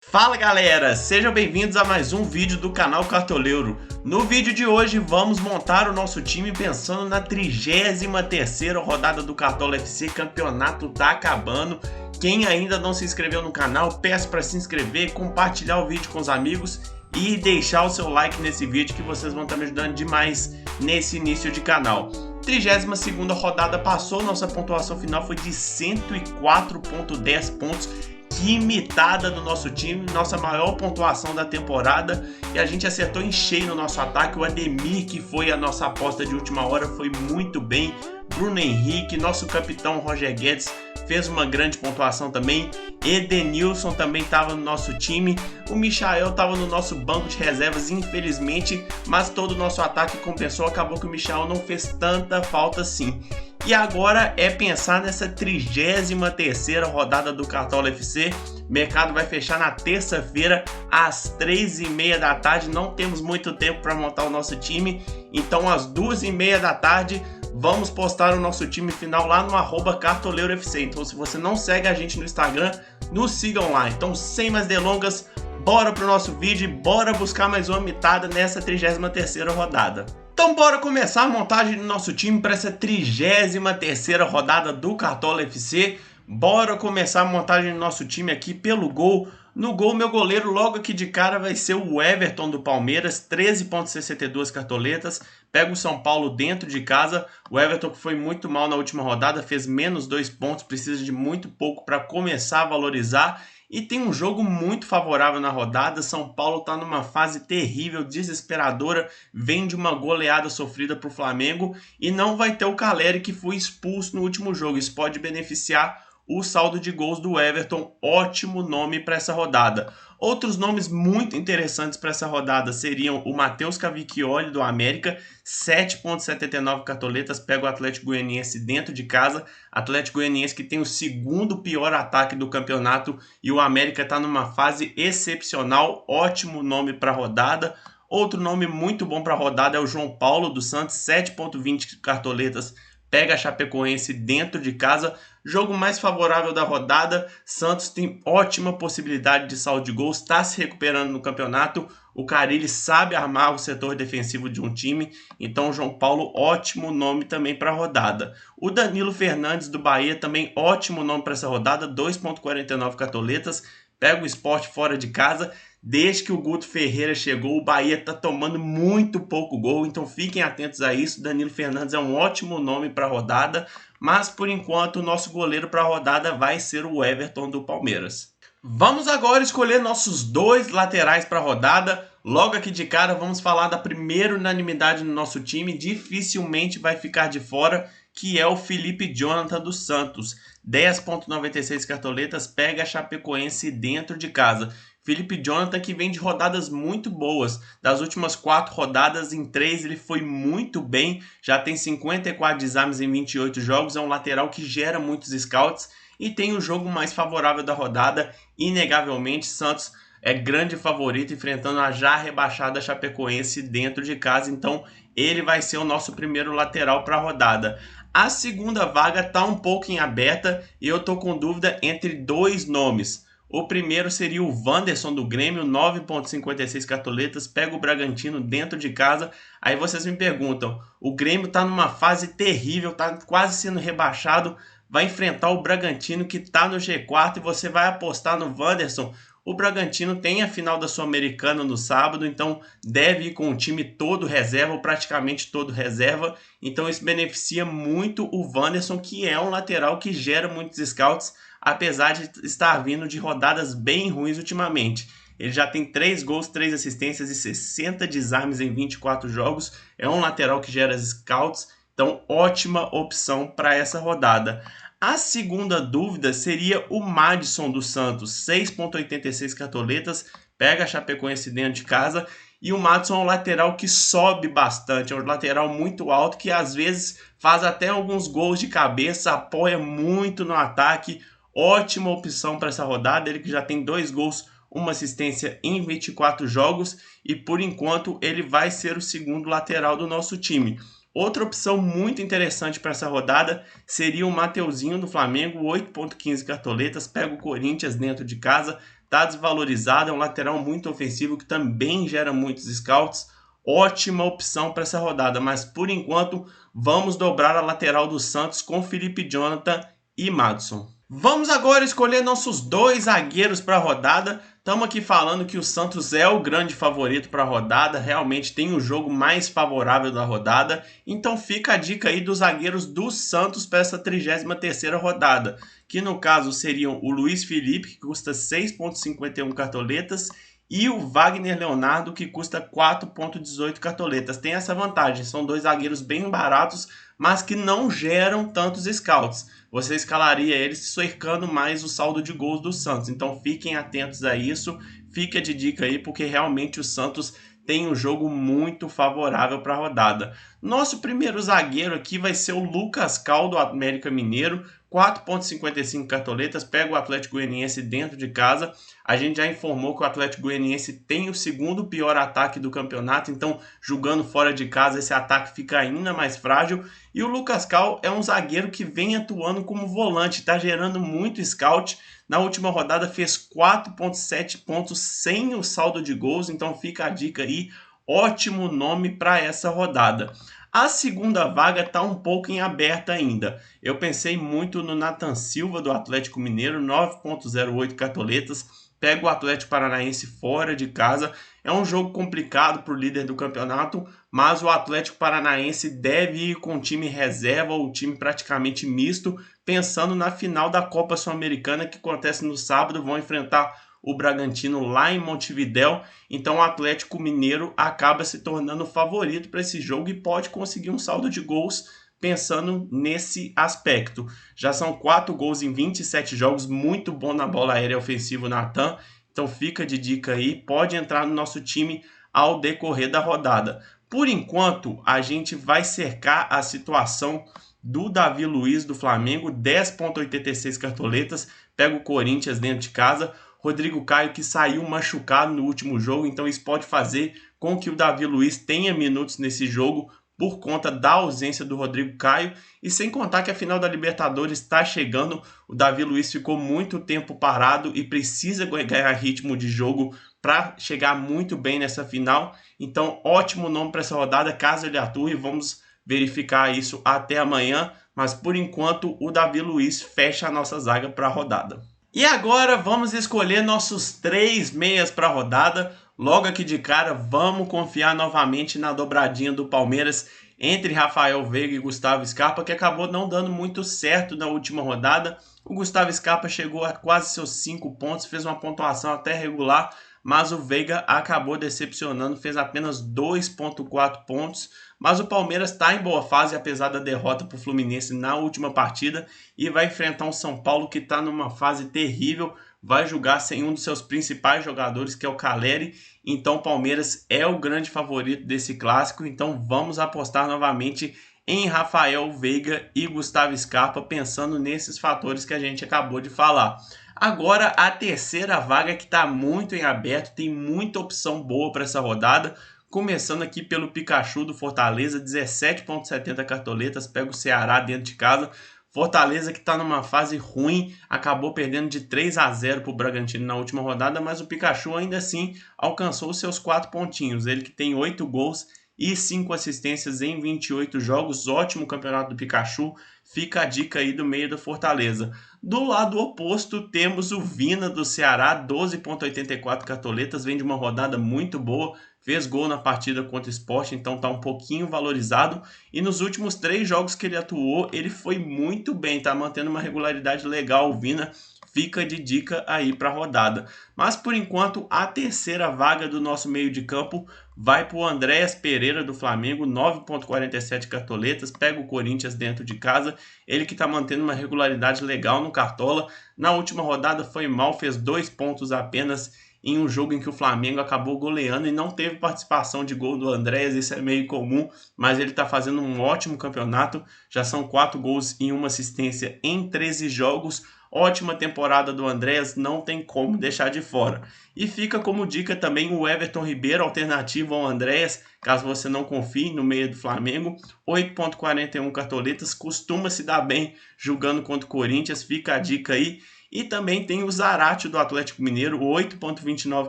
Fala galera, sejam bem-vindos a mais um vídeo do canal Cartoleiro. No vídeo de hoje vamos montar o nosso time pensando na 33ª rodada do Cartola FC. Campeonato tá acabando. Quem ainda não se inscreveu no canal, peço para se inscrever, compartilhar o vídeo com os amigos e deixar o seu like nesse vídeo que vocês vão estar me ajudando demais nesse início de canal. 32ª rodada passou, nossa pontuação final foi de 104,10 pontos. Que imitada do nosso time, nossa maior pontuação da temporada, e a gente acertou em cheio no nosso ataque. O Ademir, que foi a nossa aposta de última hora, foi muito bem. Bruno Henrique, nosso capitão Roger Guedes, fez uma grande pontuação também. Edenilson também estava no nosso time. O Michael estava no nosso banco de reservas, infelizmente, mas todo o nosso ataque compensou. Acabou que o Michael não fez tanta falta assim. E agora é pensar nessa 33ª rodada do Cartola FC. O mercado vai fechar na terça-feira às 3h30 da tarde. Não temos muito tempo para montar o nosso time, então às 2h30 da tarde vamos postar o nosso time final lá no @cartoleirofc. Então se você não segue a gente no Instagram, nos sigam lá. Então sem mais delongas, bora pro nosso vídeo e bora buscar mais uma mitada nessa 33ª rodada. Então bora começar a montagem do nosso time para essa 33ª rodada do Cartola FC. Bora começar a montagem do nosso time aqui pelo gol. No gol, meu goleiro logo aqui de cara vai ser o Everton do Palmeiras, 13,62 cartoletas. Pega o São Paulo dentro de casa. O Everton, que foi muito mal na última rodada, fez menos 2 pontos, precisa de muito pouco para começar a valorizar. E tem um jogo muito favorável na rodada. São Paulo está numa fase terrível, desesperadora, vem de uma goleada sofrida para o Flamengo e não vai ter o Caleri, que foi expulso no último jogo. Isso pode beneficiar o saldo de gols do Everton. Ótimo nome para essa rodada. Outros nomes muito interessantes para essa rodada seriam o Matheus Cavicchioli do América, 7,79 cartoletas, pega o Atlético Goianiense dentro de casa. Atlético Goianiense que tem o segundo pior ataque do campeonato e o América está numa fase excepcional. Ótimo nome para a rodada. Outro nome muito bom para a rodada é o João Paulo do Santos, 7,20 cartoletas, pega a Chapecoense dentro de casa. Jogo mais favorável da rodada. Santos tem ótima possibilidade de saldo de gols, está se recuperando no campeonato. O Carille sabe armar o setor defensivo de um time, então o João Paulo, ótimo nome também para a rodada. O Danilo Fernandes do Bahia também ótimo nome para essa rodada, 2,49 cartoletas, pega o Sport fora de casa. Desde que o Guto Ferreira chegou, o Bahia está tomando muito pouco gol, então fiquem atentos a isso. Danilo Fernandes é um ótimo nome para a rodada, mas por enquanto o nosso goleiro para a rodada vai ser o Everton do Palmeiras. Vamos agora escolher nossos dois laterais para a rodada. Logo aqui de cara vamos falar da primeira unanimidade no nosso time, dificilmente vai ficar de fora, que é o Felipe Jonathan dos Santos, 10,96 cartoletas, pega a Chapecoense dentro de casa. Felipe Jonathan que vem de rodadas muito boas. Das últimas 4 rodadas, em 3 ele foi muito bem. Já tem 54 desarmes em 28 jogos. É um lateral que gera muitos scouts. E tem o jogo mais favorável da rodada. Inegavelmente, Santos é grande favorito, enfrentando a já rebaixada Chapecoense dentro de casa. Então, ele vai ser o nosso primeiro lateral para a rodada. A segunda vaga está um pouco em aberta e eu estou com dúvida entre dois nomes. O primeiro seria o Wanderson do Grêmio, 9,56 cartoletas, pega o Bragantino dentro de casa. Aí vocês me perguntam, o Grêmio está numa fase terrível, está quase sendo rebaixado, vai enfrentar o Bragantino que está no G4 e você vai apostar no Wanderson? O Bragantino tem a final da Sul-Americana no sábado, então deve ir com o time todo reserva, ou praticamente todo reserva. Então isso beneficia muito o Wanderson, que é um lateral que gera muitos scouts, apesar de estar vindo de rodadas bem ruins ultimamente. Ele já tem 3 gols, 3 assistências e 60 desarmes em 24 jogos. É um lateral que gera scouts, então ótima opção para essa rodada. A segunda dúvida seria o Madison do Santos, 6,86 cartoletas, pega a Chapecoense dentro de casa. E o Madison é um lateral que sobe bastante, é um lateral muito alto que às vezes faz até alguns gols de cabeça, apoia muito no ataque. Ótima opção para essa rodada, ele que já tem 2 gols, 1 assistência em 24 jogos e por enquanto ele vai ser o segundo lateral do nosso time. Outra opção muito interessante para essa rodada seria o Mateuzinho do Flamengo, 8,15 cartoletas, pega o Corinthians dentro de casa, tá desvalorizado, é um lateral muito ofensivo que também gera muitos scouts. Ótima opção para essa rodada, mas por enquanto vamos dobrar a lateral do Santos com Felipe Jonathan e Madison. Vamos agora escolher nossos dois zagueiros para a rodada. Estamos aqui falando que o Santos é o grande favorito para a rodada, realmente tem o jogo mais favorável da rodada. Então fica a dica aí dos zagueiros do Santos para essa 33ª rodada, que no caso seriam o Luiz Felipe, que custa 6,51 cartoletas, e o Wagner Leonardo, que custa 4,18 cartoletas. Tem essa vantagem, são dois zagueiros bem baratos, mas que não geram tantos scouts. Você escalaria eles cercando mais o saldo de gols do Santos. Então fiquem atentos a isso, fica de dica aí, porque realmente o Santos tem um jogo muito favorável para a rodada. Nosso primeiro zagueiro aqui vai ser o Lucas Cal, do América Mineiro, 4,55 cartoletas, pega o Atlético Goianiense dentro de casa. A gente já informou que o Atlético Goianiense tem o segundo pior ataque do campeonato, então jogando fora de casa esse ataque fica ainda mais frágil. E o Lucas Cal é um zagueiro que vem atuando como volante, está gerando muito scout. Na última rodada fez 4,7 pontos sem o saldo de gols, então fica a dica aí, ótimo nome para essa rodada. A segunda vaga está um pouco em aberta ainda. Eu pensei muito no Nathan Silva, do Atlético Mineiro, 9,08 cartoletas. Pega o Atlético Paranaense fora de casa. É um jogo complicado para o líder do campeonato, mas o Atlético Paranaense deve ir com o time reserva ou time praticamente misto, pensando na final da Copa Sul-Americana que acontece no sábado. Vão enfrentar o Bragantino lá em Montevidéu, então o Atlético Mineiro acaba se tornando favorito para esse jogo e pode conseguir um saldo de gols pensando nesse aspecto. Já são 4 gols em 27 jogos, muito bom na bola aérea ofensiva o Nathan, então fica de dica aí, pode entrar no nosso time ao decorrer da rodada. Por enquanto, a gente vai cercar a situação do Davi Luiz do Flamengo, 10,86 cartoletas, pega o Corinthians dentro de casa. Rodrigo Caio, que saiu machucado no último jogo, então isso pode fazer com que o Davi Luiz tenha minutos nesse jogo por conta da ausência do Rodrigo Caio, e sem contar que a final da Libertadores está chegando, o Davi Luiz ficou muito tempo parado e precisa ganhar ritmo de jogo para chegar muito bem nessa final, então ótimo nome para essa rodada, caso ele atue, vamos verificar isso até amanhã, mas por enquanto o Davi Luiz fecha a nossa zaga para a rodada. E agora vamos escolher nossos 3 meias para a rodada. Logo aqui de cara, vamos confiar novamente na dobradinha do Palmeiras entre Rafael Veiga e Gustavo Scarpa, que acabou não dando muito certo na última rodada. O Gustavo Scarpa chegou a quase seus 5 pontos, fez uma pontuação até regular, mas o Veiga acabou decepcionando, fez apenas 2,4 pontos. Mas o Palmeiras está em boa fase, apesar da derrota para o Fluminense na última partida, e vai enfrentar um São Paulo que está numa fase terrível, vai jogar sem um dos seus principais jogadores, que é o Caleri. Então o Palmeiras é o grande favorito desse clássico, então vamos apostar novamente em Rafael Veiga e Gustavo Scarpa, pensando nesses fatores que a gente acabou de falar. Agora a terceira vaga, que está muito em aberto, tem muita opção boa para essa rodada. Começando aqui pelo Pikachu do Fortaleza, 17,70 cartoletas, pega o Ceará dentro de casa. Fortaleza que está numa fase ruim, acabou perdendo de 3-0 para o Bragantino na última rodada, mas o Pikachu ainda assim alcançou seus 4 pontinhos. Ele que tem 8 gols e 5 assistências em 28 jogos, ótimo campeonato do Pikachu, fica a dica aí do meio do Fortaleza. Do lado oposto temos o Vina do Ceará, 12,84 cartoletas, vem de uma rodada muito boa, fez gol na partida contra o Sport, então está um pouquinho valorizado, e nos últimos 3 jogos que ele atuou, ele foi muito bem, está mantendo uma regularidade legal o Vina, fica de dica aí para a rodada. Mas por enquanto a terceira vaga do nosso meio de campo vai para o Andréas Pereira do Flamengo, 9,47 cartoletas, pega o Corinthians dentro de casa, ele que está mantendo uma regularidade legal no Cartola, na última rodada foi mal, fez 2 pontos apenas em um jogo em que o Flamengo acabou goleando e não teve participação de gol do Andréas, isso é meio comum, mas ele está fazendo um ótimo campeonato, já são 4 gols e 1 assistência em 13 jogos, ótima temporada do Andréas, não tem como deixar de fora. E fica como dica também o Everton Ribeiro, alternativo ao Andréas, caso você não confie no meio do Flamengo, 8,41 cartoletas, costuma se dar bem jogando contra o Corinthians, fica a dica aí. E também tem o Zarate do Atlético Mineiro, 8,29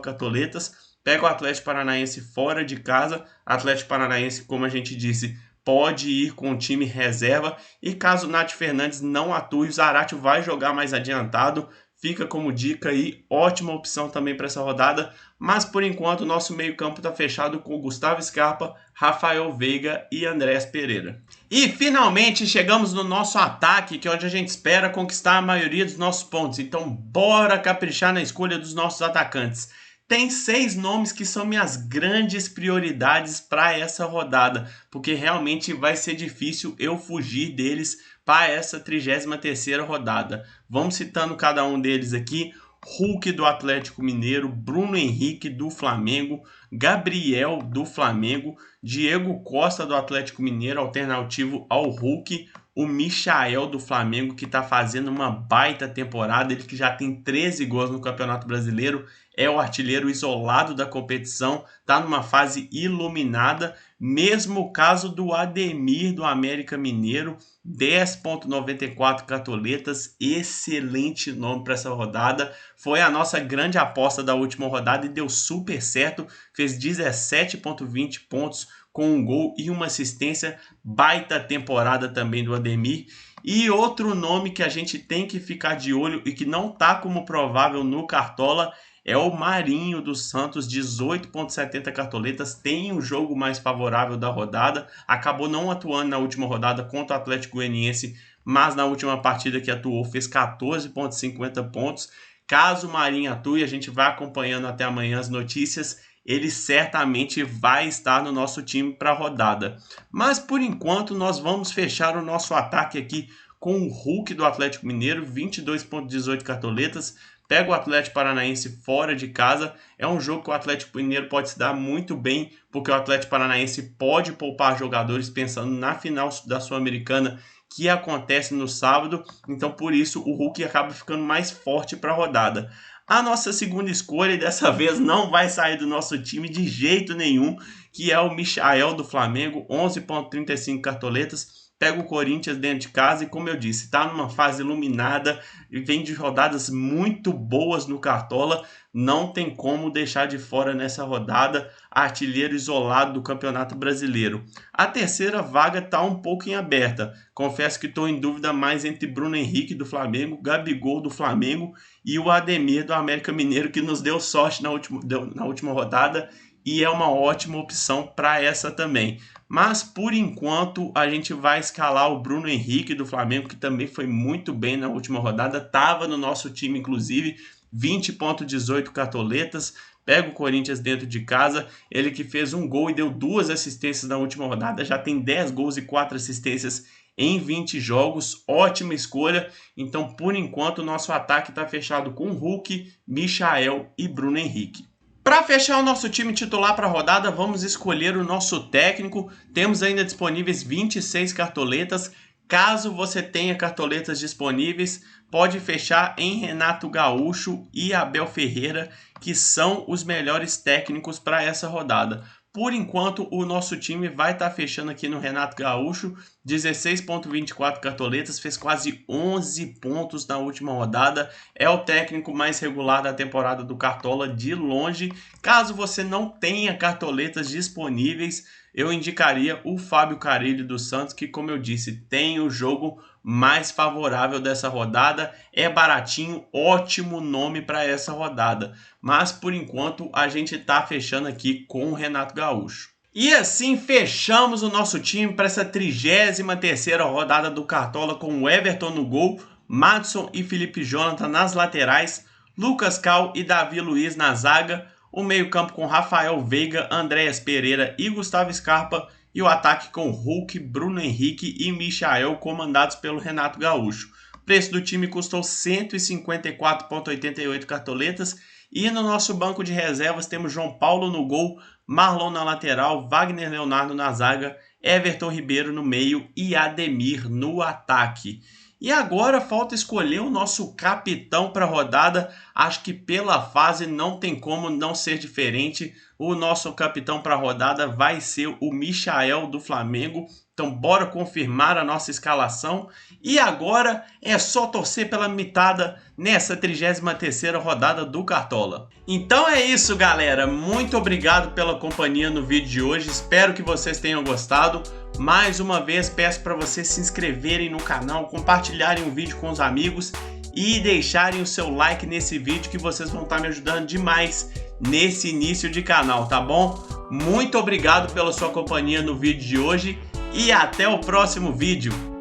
cartoletas. Pega o Atlético Paranaense fora de casa. Atlético Paranaense, como a gente disse, pode ir com o time reserva. E caso o Nath Fernandes não atue, o Zarate vai jogar mais adiantado. Fica como dica aí, ótima opção também para essa rodada. Mas por enquanto o nosso meio-campo está fechado com Gustavo Scarpa, Rafael Veiga e Andréas Pereira. E finalmente chegamos no nosso ataque, que é onde a gente espera conquistar a maioria dos nossos pontos. Então bora caprichar na escolha dos nossos atacantes. Tem 6 nomes que são minhas grandes prioridades para essa rodada, porque realmente vai ser difícil eu fugir deles para essa 33ª rodada. Vamos citando cada um deles aqui. Hulk do Atlético Mineiro, Bruno Henrique do Flamengo, Gabriel do Flamengo, Diego Costa do Atlético Mineiro, alternativo ao Hulk, o Michael do Flamengo, que está fazendo uma baita temporada, ele que já tem 13 gols no Campeonato Brasileiro, é o artilheiro isolado da competição, está numa fase iluminada. Mesmo caso do Ademir do América Mineiro, 10,94 cartoletas, excelente nome para essa rodada. Foi a nossa grande aposta da última rodada e deu super certo, fez 17,20 pontos com um gol e uma assistência, baita temporada também do Ademir. E outro nome que a gente tem que ficar de olho e que não está como provável no Cartola é o Marinho dos Santos, 18,70 cartoletas, tem o jogo mais favorável da rodada, acabou não atuando na última rodada contra o Atlético Goianiense, mas na última partida que atuou fez 14,50 pontos. Caso o Marinho atue, a gente vai acompanhando até amanhã as notícias, ele certamente vai estar no nosso time para a rodada. Mas por enquanto nós vamos fechar o nosso ataque aqui com o Hulk do Atlético Mineiro, 22,18 cartoletas. Pega o Atlético Paranaense fora de casa. É um jogo que o Atlético Mineiro pode se dar muito bem, porque o Atlético Paranaense pode poupar jogadores pensando na final da Sul-Americana, que acontece no sábado. Então, por isso, o Hulk acaba ficando mais forte para a rodada. A nossa segunda escolha, e dessa vez não vai sair do nosso time de jeito nenhum, que é o Michael do Flamengo, 11,35 cartoletas. Pega o Corinthians dentro de casa e, como eu disse, está numa fase iluminada e vem de rodadas muito boas no Cartola. Não tem como deixar de fora nessa rodada, artilheiro isolado do Campeonato Brasileiro. A terceira vaga está um pouco em aberta. Confesso que estou em dúvida mais entre Bruno Henrique do Flamengo, Gabigol do Flamengo e o Ademir do América Mineiro, que nos deu sorte na última rodada e é uma ótima opção para essa também. Mas, por enquanto, a gente vai escalar o Bruno Henrique do Flamengo, que também foi muito bem na última rodada. Estava no nosso time, inclusive, 20,18 cartoletas. Pega o Corinthians dentro de casa. Ele que fez um gol e deu 2 assistências na última rodada. Já tem 10 gols e 4 assistências em 20 jogos. Ótima escolha. Então, por enquanto, o nosso ataque está fechado com Hulk, Michael e Bruno Henrique. Para fechar o nosso time titular para a rodada, vamos escolher o nosso técnico. Temos ainda disponíveis 26 cartoletas. Caso você tenha cartoletas disponíveis, pode fechar em Renato Gaúcho e Abel Ferreira, que são os melhores técnicos para essa rodada. Por enquanto, o nosso time vai estar fechando aqui no Renato Gaúcho, 16,24 cartoletas, fez quase 11 pontos na última rodada, é o técnico mais regular da temporada do Cartola de longe. Caso você não tenha cartoletas disponíveis, eu indicaria o Fábio Carille do Santos, que, como eu disse, tem o jogo mais favorável dessa rodada, é baratinho, ótimo nome para essa rodada. Mas, por enquanto, a gente está fechando aqui com o Renato Gaúcho. E assim fechamos o nosso time para essa 33ª rodada do Cartola, com o Everton no gol, Madison e Felipe Jonathan nas laterais, Lucas Cal e Davi Luiz na zaga, o meio-campo com Rafael Veiga, Andréas Pereira e Gustavo Scarpa, e o ataque com Hulk, Bruno Henrique e Michael, comandados pelo Renato Gaúcho. O preço do time custou 154,88 cartoletas, e no nosso banco de reservas temos João Paulo no gol, Marlon na lateral, Wagner Leonardo na zaga, Everton Ribeiro no meio e Ademir no ataque. E agora falta escolher o nosso capitão para a rodada. Acho que pela fase não tem como não ser diferente. O nosso capitão para a rodada vai ser o Michael do Flamengo. Então bora confirmar a nossa escalação. E agora é só torcer pela mitada nessa 33ª rodada do Cartola. Então é isso, galera. Muito obrigado pela companhia no vídeo de hoje. Espero que vocês tenham gostado. Mais uma vez peço para vocês se inscreverem no canal, compartilharem o vídeo com os amigos e deixarem o seu like nesse vídeo, que vocês vão estar me ajudando demais nesse início de canal, tá bom? Muito obrigado pela sua companhia no vídeo de hoje e até o próximo vídeo.